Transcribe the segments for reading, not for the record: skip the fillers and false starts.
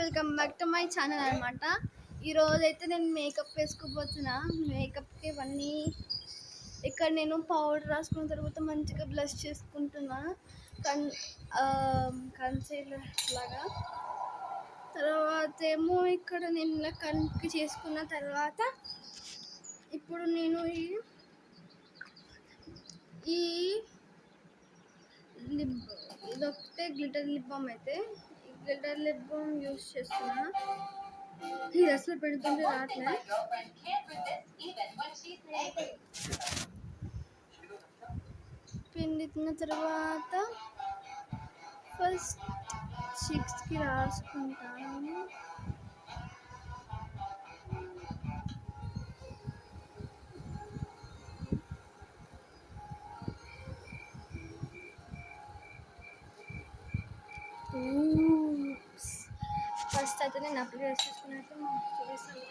Welcome back to my channel అనమాట. ఈరోజైతే నేను మేకప్ వేసుకోబోతున్నా. మేకప్కి ఇవన్నీ ఇక్కడ నేను పౌడర్ రాసుకున్న తర్వాత మంచిగా బ్లష్ చేసుకుంటున్నా, కన్సీలర్ లాగా. తర్వాత ఏమో ఇక్కడ నేను ఇలా కన్కి చేసుకున్న తర్వాత ఇప్పుడు నేను ఈ ఇదొకటే గ్లిటర్ లిప్ బామ్ అయితే గ్లిటర్ లిప్ బామ్ యూజ్ చేస్తున్నా. ఇది అసలు పెడుతుంటే రావట్లే. పిండిన తర్వాత ఫస్ట్ చిక్స్కి రాసుకుంటాను. ఫస్ట్ అయితే నేను అప్లై చేసుకున్నాక చూపిస్తాను.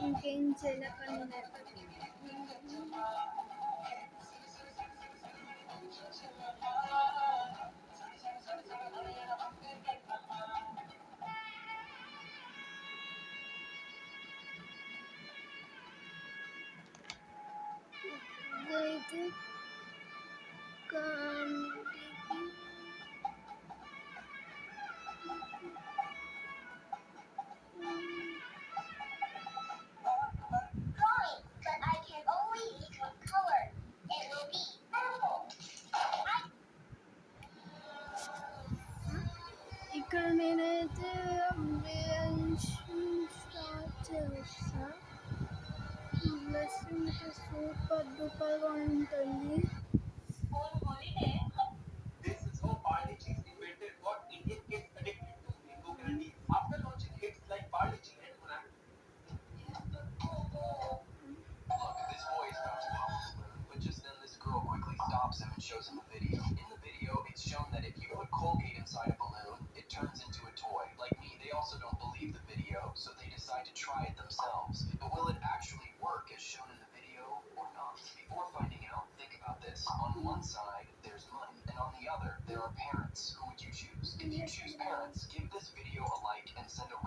ఇంకేం చేయలేకపోయింది. అయితే ఇక్కడ నేనైతే స్టార్ట్ చేస్తా. బ్లెస్సింగ్ సూపర్ డూపర్గా ఉంటుంది. And shows him a video. In the video, it's shown that if you put Colgate inside a balloon, it turns into a toy. Like me, they also don't believe the video, so they decide to try it themselves. But will it actually work as shown in the video or not? Before finding out, think about this. On one side, there's money, and on the other, there are parents. Who would you choose? If you choose parents, give this video a like and send a red